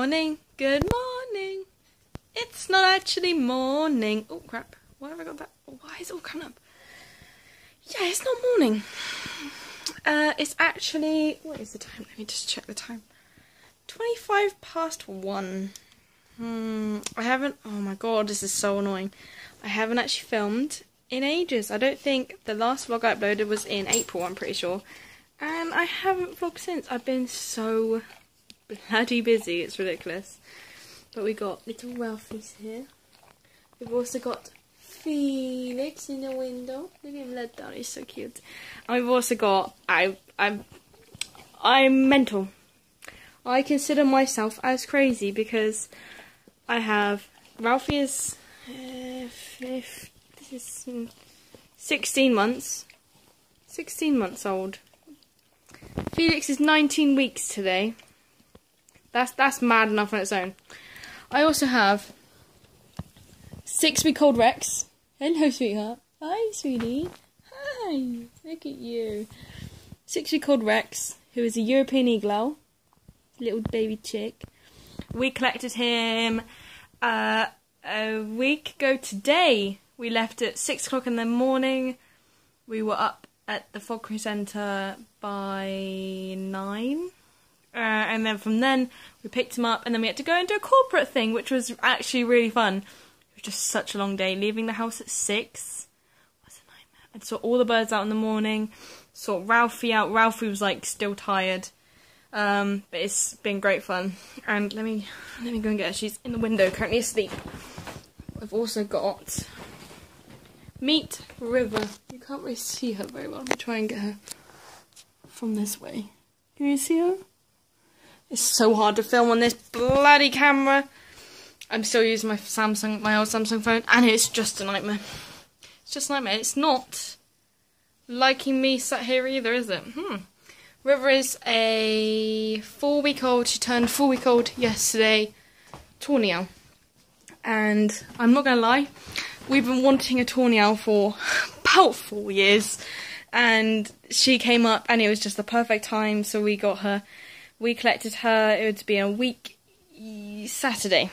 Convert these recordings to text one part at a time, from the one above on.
morning. Good morning. It's not actually morning. Oh crap. Why have I got that? Why is it all coming up? Yeah, it's not morning. It's actually... What is the time? Let me just check the time. 1:25. I haven't... Oh my god, this is so annoying. I haven't actually filmed in ages. I don't think the last vlog I uploaded was in April, I'm pretty sure. And I haven't vlogged since. I've been so bloody busy. It's ridiculous. But we got little Ralphie's here. We've also got Felix in the window. Look at him let down. He's so cute. And we've also got... I'm mental. I consider myself as crazy because I have... Ralphie is... this is 16 months. 16 months old. Felix is 19 weeks today. That's mad enough on its own. I also have 6-week-old Rex. Hello, sweetheart. Hi, sweetie. Hi. Look at you. 6-week-old Rex, who is a European Eagle Owl. Little baby chick. We collected him a week ago today. We left at 6 o'clock in the morning. We were up at the Falconry Centre by 9. And then from then, we picked him up and then we had to go and do a corporate thing, which was actually really fun. It was just such a long day. Leaving the house at 6 was a nightmare. I saw all the birds out in the morning. Saw Ralphie out. Ralphie was like still tired. But it's been great fun. And let me go and get her. She's in the window, currently asleep. I've also got Meet River. You can't really see her very well. Let me try and get her from this way. Can you see her? It's so hard to film on this bloody camera. I'm still using my old Samsung phone, and it's just a nightmare. It's just a nightmare. It's not liking me sat here either, is it? River is a 4-week-old. She turned 4-week-old yesterday. Tawny owl. And I'm not going to lie, we've been wanting a tawny owl for about 4 years. And she came up and it was just the perfect time, so we got her. We collected her. It would be a week Saturday.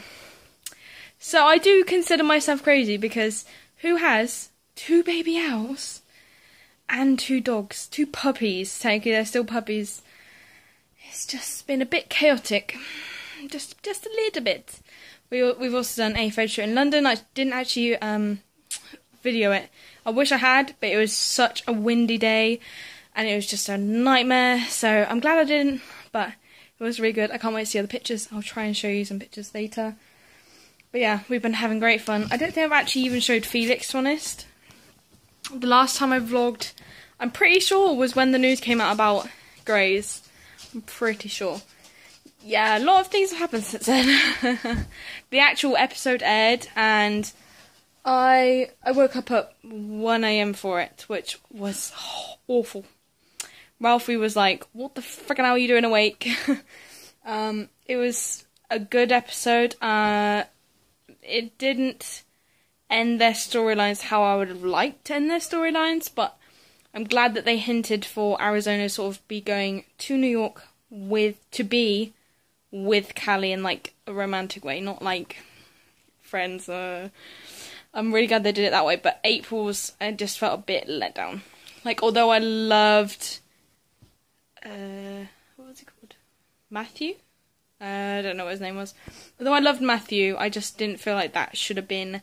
So I do consider myself crazy because who has 2 baby owls and 2 dogs, 2 puppies? Technically they're still puppies. It's just been a bit chaotic. Just a little bit. We've also done a photo shoot in London. I didn't actually video it. I wish I had, but it was such a windy day and it was just a nightmare. So I'm glad I didn't, but it was really good. I can't wait to see other pictures. I'll try and show you some pictures later. But yeah, we've been having great fun. I don't think I've actually even showed Felix, to be honest. The last time I vlogged, I'm pretty sure, was when the news came out about greys. I'm pretty sure. Yeah, a lot of things have happened since then. The actual episode aired and I woke up at 1 AM for it, which was awful. Ralphie was like, what the frickin' hell are you doing awake? It was a good episode. It didn't end their storylines how I would have liked to end their storylines, but I'm glad that they hinted for Arizona to sort of be going to New York with Callie in like a romantic way, not like friends. I'm really glad they did it that way, but April's, I just felt a bit let down. Like, although I loved, what was it called? Matthew? I don't know what his name was. Although I loved Matthew, I just didn't feel like that should have been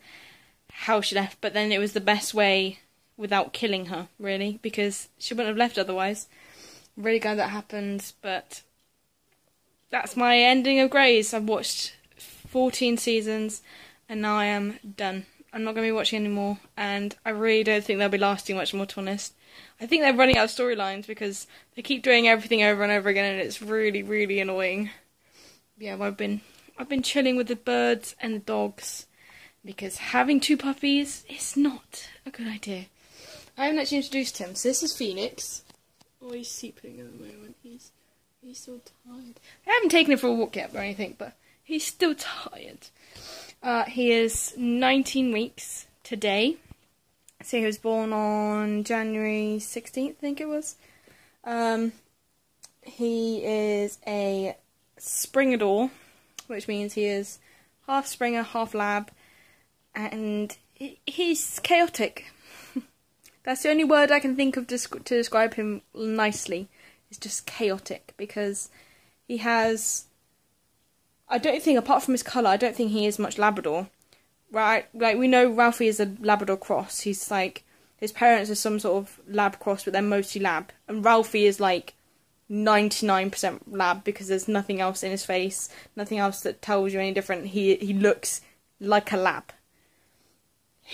how she left, but then it was the best way without killing her, really, because she wouldn't have left otherwise. I'm really glad that happened, but that's my ending of Greys. I've watched 14 seasons, and now I am done. I'm not going to be watching anymore, and I really don't think they'll be lasting much more, to be honest. I think they're running out of storylines because they keep doing everything over and over again, and it's really, really annoying. Yeah, I've been chilling with the birds and the dogs because having 2 puppies is not a good idea. I haven't actually introduced him. So this is Phoenix. Oh, he's sleeping at the moment. He's so tired. I haven't taken him for a walk yet or anything, but he's still tired. He is 19 weeks today. So he was born on January 16th, I think it was. He is a Springador, which means he is half Springer, half Lab, and he's chaotic. That's the only word I can think of to describe him nicely. It's just chaotic, because he has... I don't think, apart from his colour, I don't think he is much Labrador. Right? Like, we know Ralphie is a Labrador cross. He's like... His parents are some sort of Lab cross, but they're mostly Lab. And Ralphie is like 99% Lab, because there's nothing else in his face. Nothing else that tells you any different. He looks like a Lab.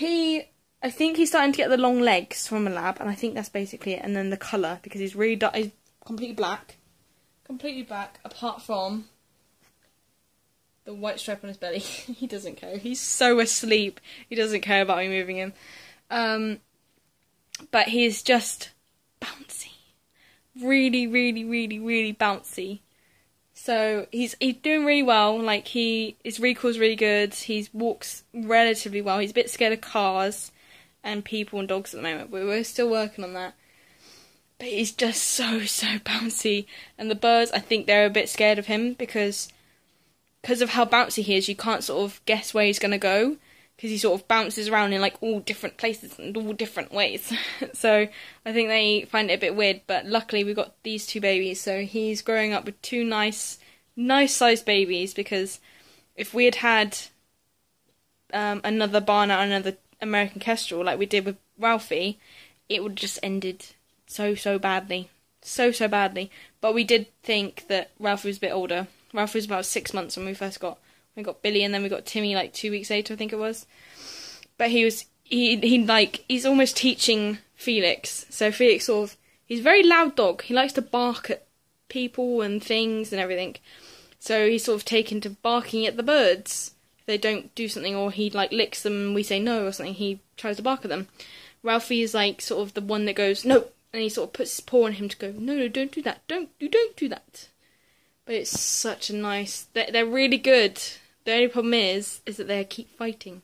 I think he's starting to get the long legs from a Lab, and I think that's basically it. And then the colour, because he's really dark, he's completely black. Completely black, apart from the white stripe on his belly. He doesn't care. He's so asleep. He doesn't care about me moving him. But he's just bouncy. Really, really, really, really bouncy. So he's doing really well. Like, his recall's really good. He walks relatively well. He's a bit scared of cars and people and dogs at the moment, but we're still working on that. But he's just so bouncy. And the birds, I think they're a bit scared of him because of how bouncy he is. You can't sort of guess where he's going to go, because he sort of bounces around in like all different places and all different ways. So I think they find it a bit weird, but luckily we got these two babies, so he's growing up with two nice sized babies, because if we had another Barnet or another American Kestrel like we did with Ralphie, it would have just ended so badly. So badly. But we did think that Ralphie was a bit older. Ralphie was about 6 months when we first got Billy, and then we got Timmy like 2 weeks later, I think it was. But he's almost teaching Felix. So Felix he's a very loud dog. He likes to bark at people and things and everything. So he's sort of taken to barking at the birds if they don't do something, or he like licks them and we say no or something. He tries to bark at them. Ralphie is like sort of the one that goes no, and he sort of puts his paw on him to go no, don't do that, don't do that. But it's such a nice... They're really good. The only problem is that they keep fighting.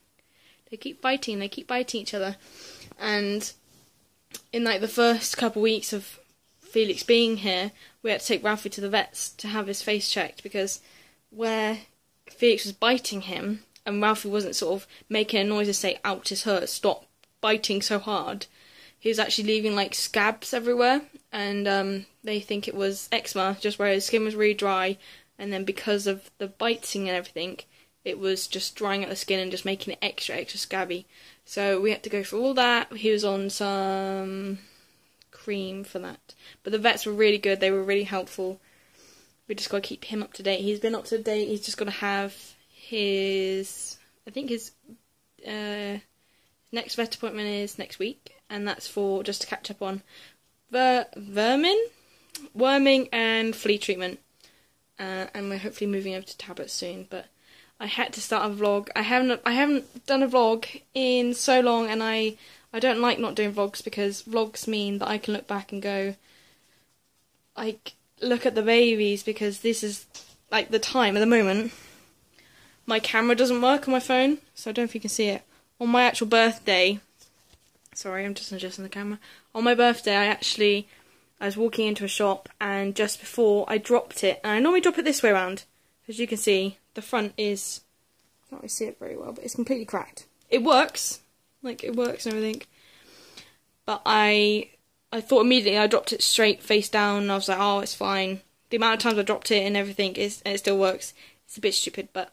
They keep fighting. They keep biting each other. And in like the first couple of weeks of Felix being here, we had to take Ralphie to the vets to have his face checked, because where Felix was biting him and Ralphie wasn't sort of making a noise to say ouch, this hurts, stop biting so hard, he was actually leaving like scabs everywhere, and they think it was eczema, just where his skin was really dry, and then because of the biting and everything, it was just drying out the skin and just making it extra scabby. So we had to go through all that. He was on some cream for that. But the vets were really good. They were really helpful. We just got to keep him up to date. He's been up to date. He's just got to have his... I think his next vet appointment is next week. And that's for just to catch up on worming and flea treatment. And we're hopefully moving over to tablets soon. But I had to start a vlog. I haven't done a vlog in so long, and I don't like not doing vlogs, because vlogs mean that I can look back and go, like, look at the babies, because this is like the time at the moment. My camera doesn't work on my phone, so I don't know if you can see it. On my actual birthday, sorry, I'm just adjusting the camera. On my birthday, I was walking into a shop, and just before I dropped it, and I normally drop it this way around, as you can see, the front is, I can't really see it very well, but it's completely cracked. It works, like it works and everything, but I thought immediately I dropped it straight face down, and I was like, oh, it's fine. The amount of times I dropped it and everything, and it still works. It's a bit stupid, but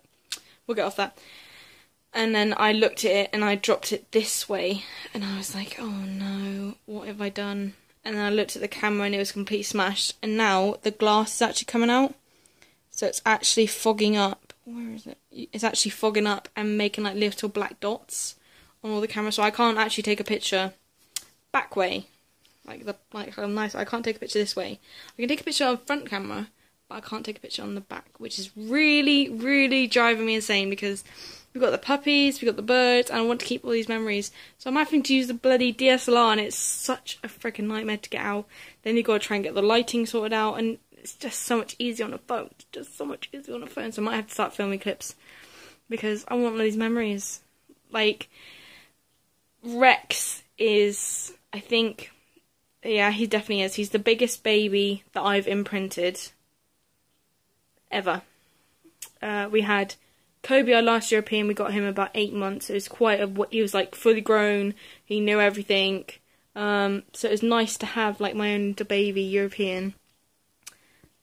we'll get off that. And then I looked at it, and I dropped it this way, and I was like, oh no, what have I done? And then I looked at the camera, and it was completely smashed, and now the glass is actually coming out, so it's actually fogging up. Where is it? It's actually fogging up and making like little black dots on all the cameras, so I can't actually take a picture back way. Nice. I can't take a picture this way. I can take a picture on front camera, but I can't take a picture on the back, which is really, really driving me insane, because we've got the puppies, we've got the birds, and I want to keep all these memories. So I'm having to use the bloody DSLR, and it's such a freaking nightmare to get out. Then you've got to try and get the lighting sorted out, and it's just so much easier on a phone. It's just so much easier on a phone. So I might have to start filming clips, because I want all these memories. Like, Rex is, I think... Yeah, he definitely is. He's the biggest baby that I've imprinted ever. we had Kobe, our last European. We got him about 8 months. It was he was like fully grown. He knew everything. So it was nice to have like my own baby European.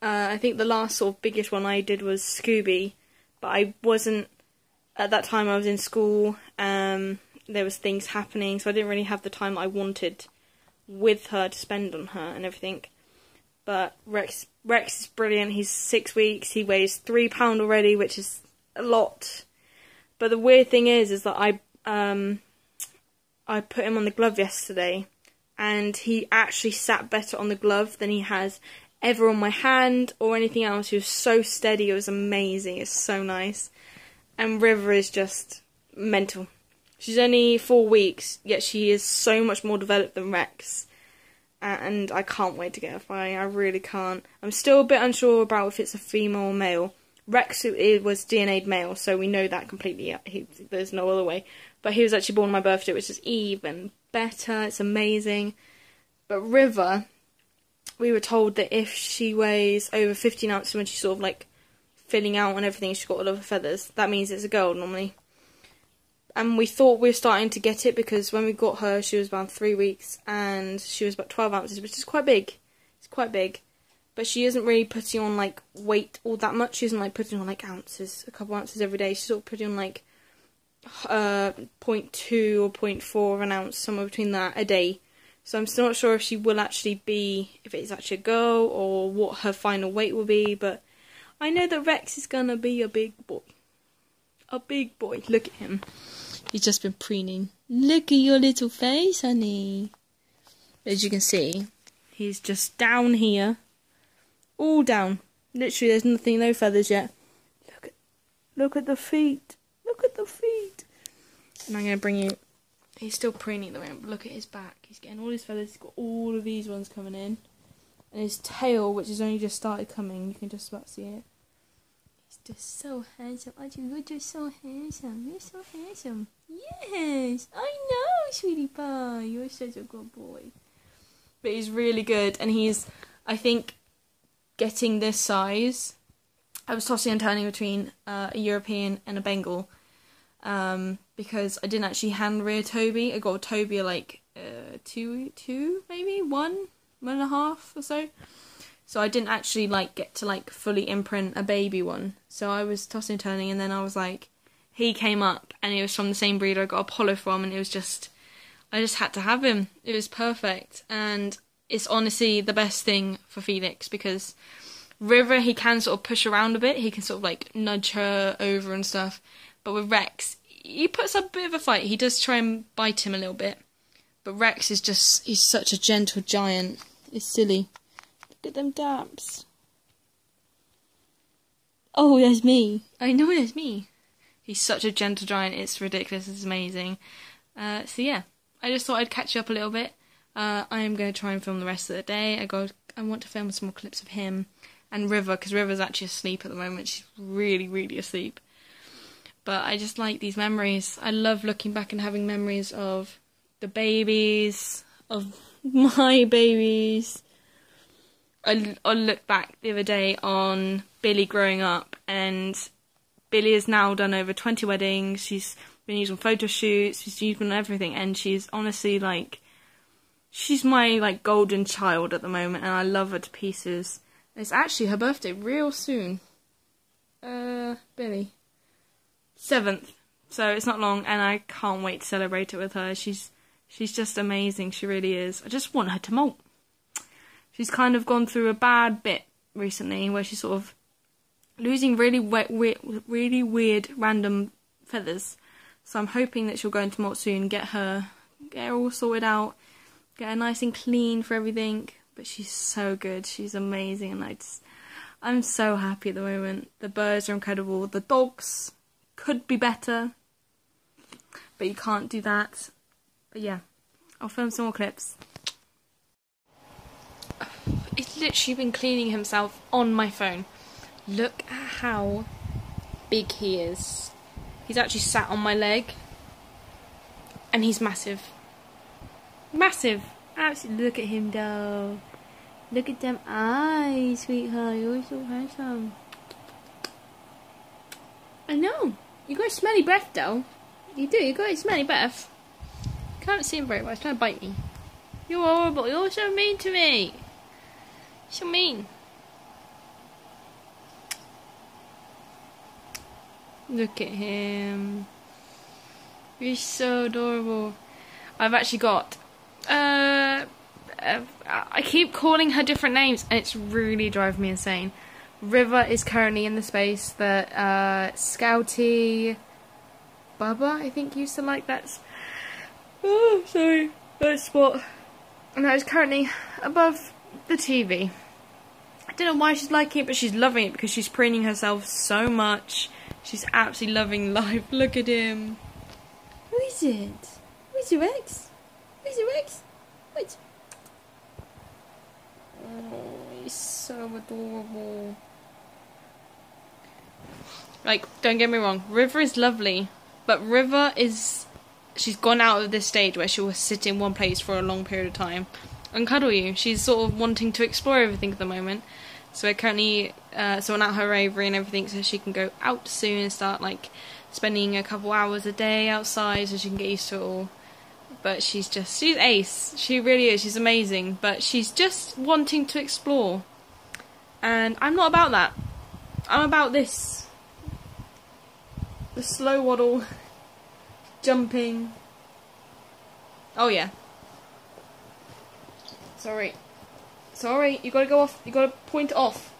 I think the last sort of biggest one I did was Scooby, but I wasn't, at that time I was in school, there was things happening, so I didn't really have the time I wanted with her to spend on her and everything. But Rex is brilliant. He's 6 weeks, he weighs £3 already, which is a lot. But the weird thing is that I put him on the glove yesterday, and he actually sat better on the glove than he has ever on my hand or anything else. He was so steady, it was amazing, it's so nice. And River is just mental. She's only 4 weeks, yet she is so much more developed than Rex. And I can't wait to get her flying, I really can't. I'm still a bit unsure about if it's a female or male. Rex was DNA'd male, so we know that completely, there's no other way. But he was actually born on my birthday, which is even better, it's amazing. But River, we were told that if she weighs over 15 ounces when she's sort of like filling out and everything, she's got all of her feathers, that means it's a girl normally. And we thought we were starting to get it because when we got her, she was about 3 weeks and she was about 12 ounces, which is quite big. It's quite big. But she isn't really putting on like weight all that much. She isn't like putting on like ounces, a couple ounces every day. She's sort of putting on like 0.2 or 0.4 of an ounce, somewhere between that, a day. So I'm still not sure if she will actually be, if it's actually a girl or what her final weight will be, but I know that Rex is gonna be a big boy. A big boy. Look at him. He's just been preening. Look at your little face, honey. As you can see, he's just down here. All down. Literally, there's nothing, no feathers yet. Look at the feet. Look at the feet. And I'm gonna bring you. He's still preening at the moment, but look at his back. He's getting all his feathers. He's got all of these ones coming in. And his tail, which has only just started coming, you can just about see it. He's just so handsome. Aren't you? You're just so handsome. You're so handsome. Yes, I know, sweetie pie. You're such a good boy. But he's really good, and he's, I think, getting this size. I was tossing and turning between a European and a Bengal. Because I didn't actually hand rear Toby. I got Toby like two maybe, 1.5 or so. So I didn't actually like get to like fully imprint a baby one. So I was tossing and turning, and then I was like, he came up, and he was from the same breeder I got Apollo from, and it was just, I just had to have him. It was perfect, and it's honestly the best thing for Felix, because River, he can sort of push around a bit. He can sort of like nudge her over and stuff. But with Rex, he puts up a bit of a fight. He does try and bite him a little bit. But Rex is just, he's such a gentle giant. It's silly. Look at them daps. Oh, there's me. I know there's me. He's such a gentle giant. It's ridiculous. It's amazing. So yeah, I just thought I'd catch you up a little bit. I am going to try and film the rest of the day. I want to film some more clips of him and River, because River's actually asleep at the moment. She's really, really asleep. But I just like these memories. I love looking back and having memories of the babies, of my babies. I looked back the other day on Billy growing up, and Billy has now done over 20 weddings. She's been used on photo shoots, she's used on everything, and she's honestly like, she's my like golden child at the moment, and I love her to pieces. It's actually her birthday real soon. Billy. 7th. So it's not long, and I can't wait to celebrate it with her. She's just amazing, she really is. I just want her to molt. She's kind of gone through a bad bit recently, where she's sort of losing really weird random feathers. So I'm hoping that she'll go into molt soon, get her all sorted out, get her nice and clean for everything. But she's so good, she's amazing, and I'm so happy at the moment. The birds are incredible, the dogs could be better, but you can't do that. But yeah, I'll film some more clips. He's literally been cleaning himself on my phone. Look at how big he is. He's actually sat on my leg, and he's massive. Massive. Absolutely. Look at him though. Look at them eyes, sweetheart. You're so handsome. I know. You got a smelly breath, though. You do. You got a smelly breath. Can't see him very well. He's trying to bite me. You're horrible. You're so mean to me. So mean. Look at him. He's so adorable. I've actually got... I keep calling her different names, and it's really driving me insane. River is currently in the space that Scouty Bubba, I think, used to like that. Oh, sorry, that spot. And that is currently above the TV. I don't know why she's liking it, but she's loving it because she's preening herself so much. She's absolutely loving life. Look at him. Who is it? Who is it, Rex? Who is it, Rex? Wait. Oh, he's so adorable. Like, don't get me wrong, River is lovely, but River is... She's gone out of this stage where she will sit in one place for a long period of time and cuddle you. She's sort of wanting to explore everything at the moment. So we're currently sorting out her aviary and everything so she can go out soon and start, like, spending a couple hours a day outside so she can get used to it all. But she's ace. She really is. She's amazing. But she's just wanting to explore. And I'm not about that. I'm about this. The slow waddle. Jumping. Oh, yeah. Sorry. Sorry. You gotta go off. You gotta point off.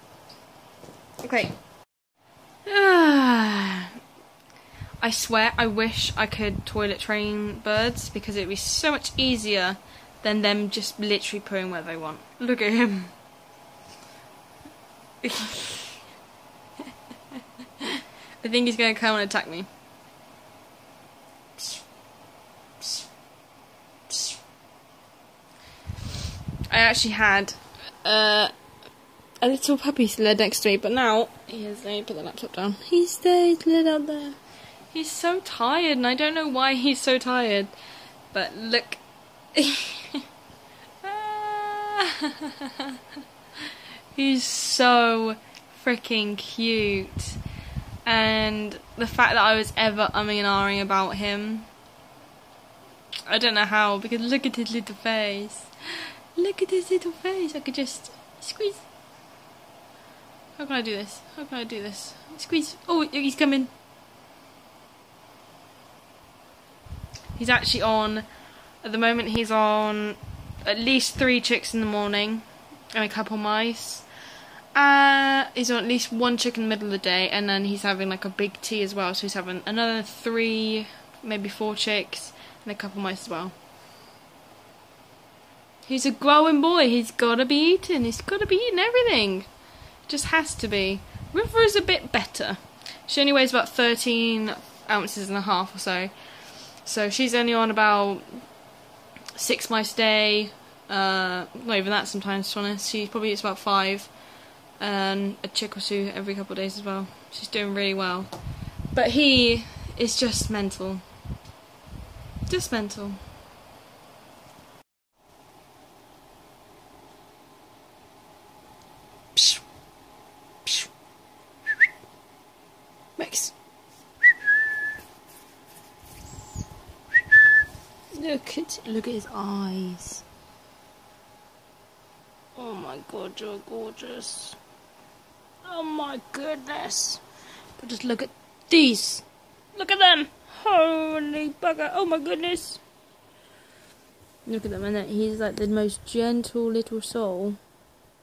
Okay. I swear, I wish I could toilet train birds because it'd be so much easier than them just literally pooing where they want. Look at him. I think he's going to come and attack me. I actually had a little puppy sled next to me, but now he is. Let me put the laptop down. He's there. He's laid out there. He's so tired, and I don't know why he's so tired. But look. He's so freaking cute. And the fact that I was ever umming and ahhing about him, I don't know how, because look at his little face. Look at his little face. I could just squeeze. How can I do this? How can I do this? Squeeze. Oh, he's coming. He's actually on, at the moment he's on at least 3 chicks in the morning and a couple mice. He's on at least 1 chick in the middle of the day, and then he's having like a big tea as well, so he's having another 3, maybe 4 chicks and a couple mice as well. He's a growing boy, he's gotta be eating, he's gotta be eating everything. Just has to be. River is a bit better. She only weighs about 13 ounces and a half or so. So she's only on about 6 mice a day. Not even that sometimes, to be honest. She probably eats about 5. And a chick or 2 every couple of days as well. She's doing really well. But he is just mental. Just mental. Max. Look at his eyes. Oh my god, you're gorgeous. Oh my goodness. But just look at these. Look at them. Holy bugger. Oh my goodness. Look at them, and he's like the most gentle little soul.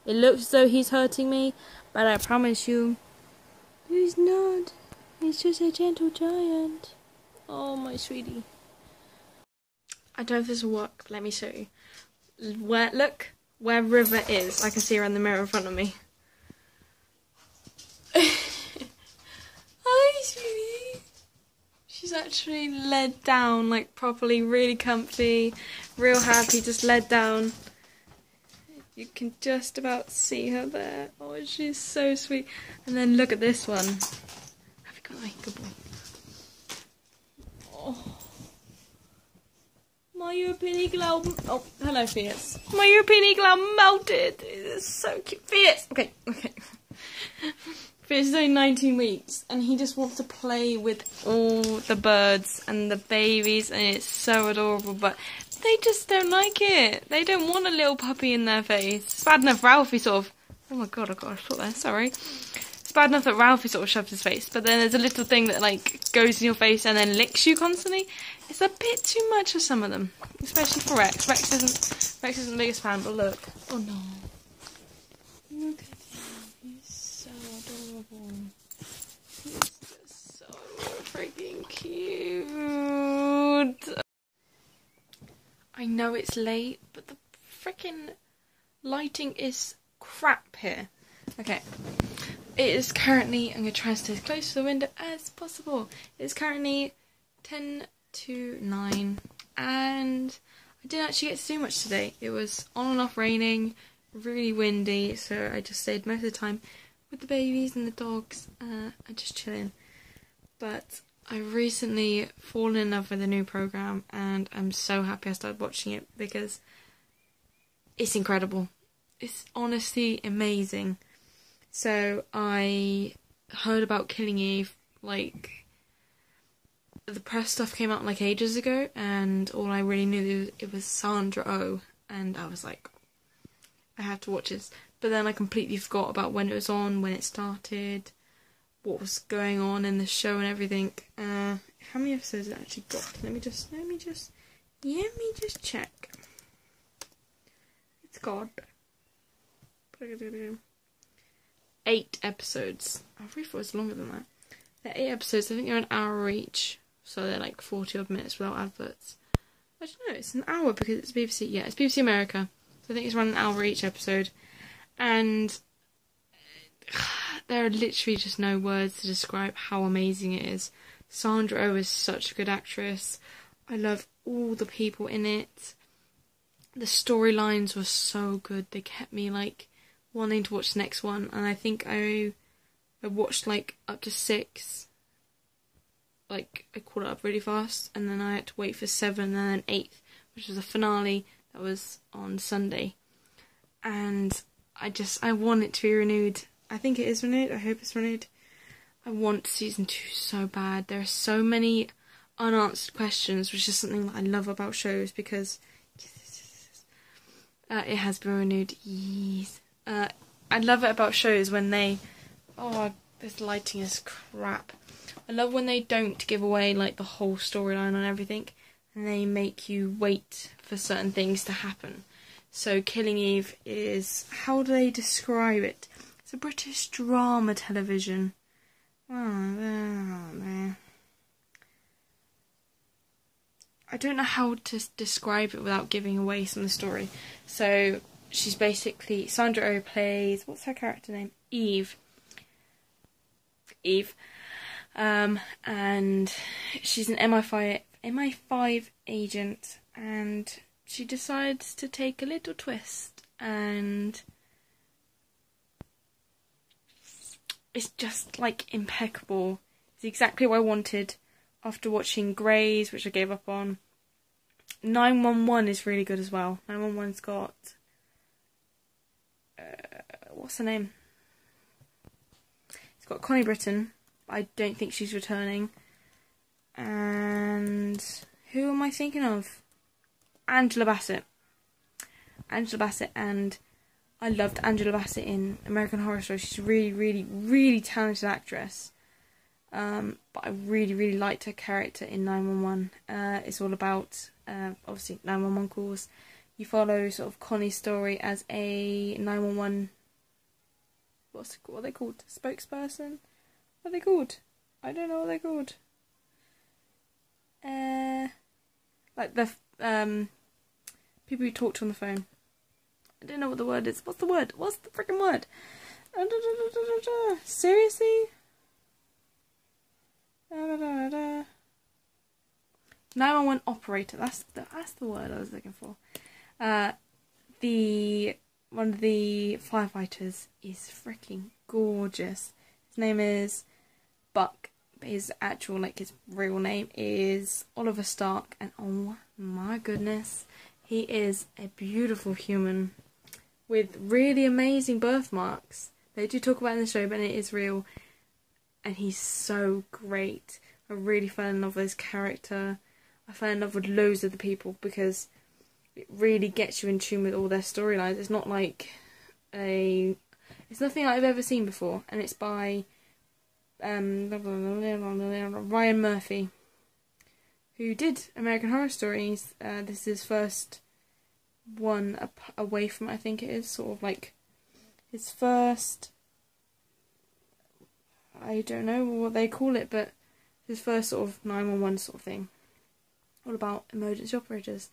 It looks as though he's hurting me, but I promise you, he's not. He's just a gentle giant. Oh my sweetie. I don't know if this will work. Let me show you. Look where River is. I can see her in the mirror in front of me. Hi, sweetie. She's actually laid down, like properly, really comfy, real happy, just laid down. You can just about see her there. Oh, she's so sweet. And then look at this one. Have a good boy, good boy. Oh. My European eagle, oh, hello, Fiat. My European eagle melted. It is so cute. Fiat! Okay. But it's only 19 weeks, and he just wants to play with all the birds and the babies, and it's so adorable, but they just don't like it. They don't want a little puppy in their face. It's bad enough Ralphie sort of... Oh my god, I got a foot there, sorry. It's bad enough that Ralphie sort of shoves his face, but then there's a little thing that, like, goes in your face and then licks you constantly. It's a bit too much for some of them, especially for Rex. Rex isn't the biggest fan, but look. Oh no. Look at him. He's so adorable. He's just so freaking cute. I know it's late, but the freaking lighting is crap here. Okay. It is currently, I'm going to try and stay as close to the window as possible. It's currently 10 to 9, and I didn't actually get to do much today. It was on and off raining, really windy, so I just stayed most of the time with the babies and the dogs, and just chilling. But I recently fallen in love with a new program, and I'm so happy I started watching it because it's incredible. It's honestly amazing. So I heard about Killing Eve, like, the press stuff came out like ages ago, and all I really knew it was Sandra Oh, and I was like, I have to watch this. But then I completely forgot about when it was on, when it started, what was going on in the show and everything. How many episodes it actually got? Let me just check. It's got 8 episodes. I really thought it was longer than that. They're 8 episodes. I think they're an hour each, so they're like 40 odd minutes without adverts. I don't know. It's an hour because it's BBC. Yeah, it's BBC America. So I think it's around an hour each episode, and there are literally just no words to describe how amazing it is. Sandra Oh is such a good actress. I love all the people in it. The storylines were so good. They kept me like wanting to watch the next one, and I think I watched like up to 6. Like, I caught it up really fast, and then I had to wait for 7 and then 8th, which was the finale that was on Sunday. And I want it to be renewed. I think it is renewed. I hope it's renewed. I want season 2 so bad. There are so many unanswered questions, which is something that I love about shows, because it has been renewed. Yes. I love it about shows when they... Oh, this lighting is crap. I love when they don't give away like the whole storyline and everything, and they make you wait for certain things to happen. So Killing Eve is... How do they describe it? It's a British drama television. I don't know how to describe it without giving away some of the story. So she's basically... Sandra Oh plays... What's her character name? Eve. And she's an MI5 agent, and she decides to take a little twist, and it's just like impeccable. It's exactly what I wanted after watching Grey's, which I gave up on. 911 is really good as well. 911's got what's her name? It's got Connie Britton. I don't think she's returning. And who am I thinking of? Angela Bassett. Angela Bassett, and I loved Angela Bassett in American Horror Story. She's a really, really, really talented actress. But I really, really liked her character in 911. It's all about, obviously, 911 calls. You follow sort of Connie's story as a 911... What are they called? Spokesperson? What are they called? I don't know what they're called. Like the people who talk to on the phone. I don't know what the word is. What's the word? What's the freaking word? Seriously? 911 operator. That's the word I was looking for. One of the firefighters is freaking gorgeous. His name is Buck. His actual, like, his real name is Oliver Stark, and oh my goodness, he is a beautiful human with really amazing birthmarks. They do talk about it in the show, but it is real. And he's so great. I really fell in love with his character. I fell in love with loads of the people because it really gets you in tune with all their storylines. It's not like it's nothing I've ever seen before, and it's by Ryan Murphy, who did American Horror Stories. This is his first one away from, I think it is, sort of like his first, I don't know what they call it, but his first sort of 911 sort of thing, all about emergency operators.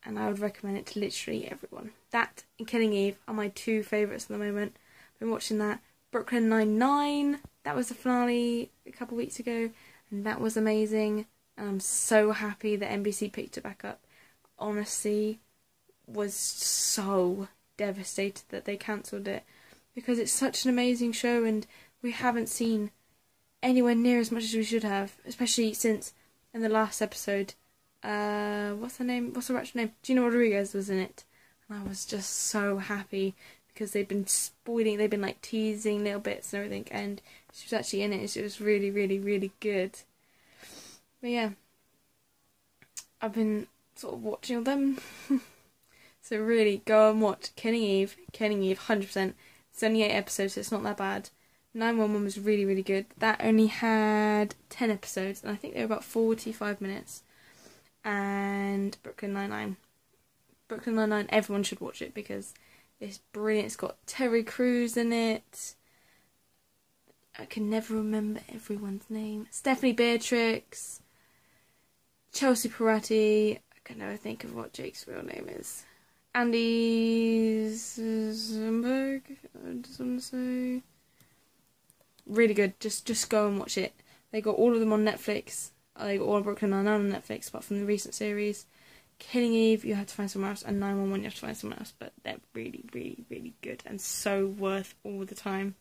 And I would recommend it to literally everyone. That and Killing Eve are my two favourites at the moment. I've been watching that. Brooklyn Nine-Nine, that was the finale a couple of weeks ago, and that was amazing. And I'm so happy that NBC picked it back up. Honestly, was so devastated that they cancelled it, because it's such an amazing show and we haven't seen anywhere near as much as we should have, especially since in the last episode, what's her name? What's her actual name? Gina Rodriguez was in it, and I was just so happy because they've been spoiling, they've been like teasing little bits and everything, and she was actually in it, and she was really, really, really good. But yeah, I've been sort of watching all them. So really, go and watch Killing Eve. Killing Eve, 100%. It's only 8 episodes, so it's not that bad. 911 was really, really good. That only had 10 episodes, and I think they were about 45 minutes. And Brooklyn Nine-Nine. Brooklyn Nine-Nine, everyone should watch it because it's brilliant. It's got Terry Crews in it. I can never remember everyone's name. Stephanie Beatrix. Chelsea Peretti. I can never think of what Jake's real name is. Andy Samberg, I just want to say. Really good. Just go and watch it. They got all of them on Netflix. They got all of Brooklyn Nine-Nine on Netflix, apart from the recent series. Killing Eve, you have to find somewhere else, and 911, you have to find somewhere else. But they're really, really, really good, and so worth all the time.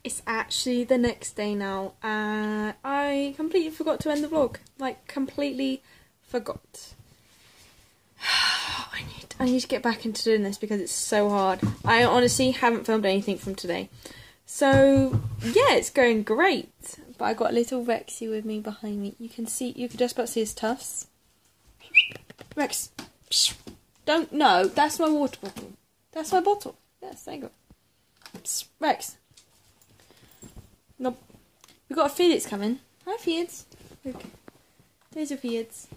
It's actually the next day now, and I completely forgot to end the vlog. Like, completely forgot. I need to get back into doing this because it's so hard. I honestly haven't filmed anything from today. So, yeah, it's going great. But I got little Rexy with me behind me. You can just about see his tufts. Rex, don't, no, that's my water bottle. That's my bottle. Yes, there you go. Rex. Nope. We've got a Felix coming. Hi, Felix. Look. There's a Felix.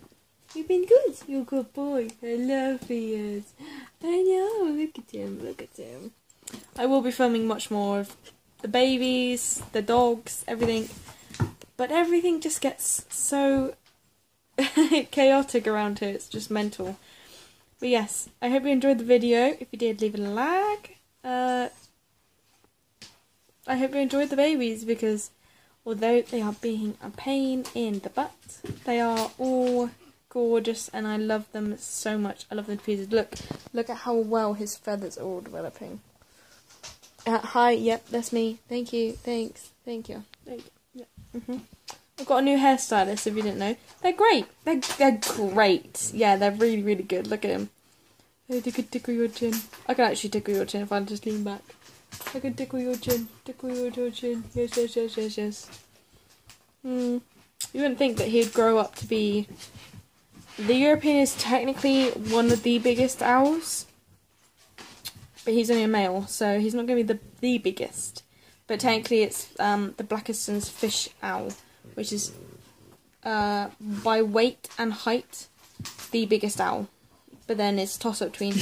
You've been good. You're a good boy. I love Felix. I know. Look at him. Look at him. I will be filming much more of the babies, the dogs, everything. But everything just gets so chaotic around here. It's just mental. But yes, I hope you enjoyed the video. If you did, leave a like. I hope you enjoyed the babies because although they are being a pain in the butt, they are all gorgeous and I love them so much. I love them pieces. Look at how well his feathers are all developing. Hi, yep, that's me. Thank you, thanks, thank you. Yep. I've got a new hairstylist, if you didn't know. They're great. They're great. Yeah, they're really, really good. Look at him. They could tickle your chin. I can actually tickle your chin if I just lean back. I can tickle your chin. Tickle your chin. Yes, yes, yes, yes, yes. You wouldn't think that he'd grow up to be... The European is technically one of the biggest owls. But he's only a male, so he's not going to be the biggest. But technically it's the Blakiston's fish owl, which is by weight and height the biggest owl. But then it's toss up between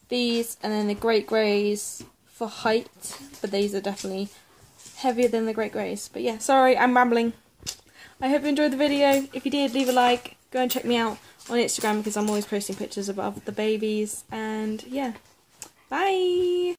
these and then the Great Greys for height, but these are definitely heavier than the Great Greys. But yeah, sorry, I'm rambling. I hope you enjoyed the video. If you did, leave a like. Go and check me out on Instagram because I'm always posting pictures of the babies. And yeah, bye!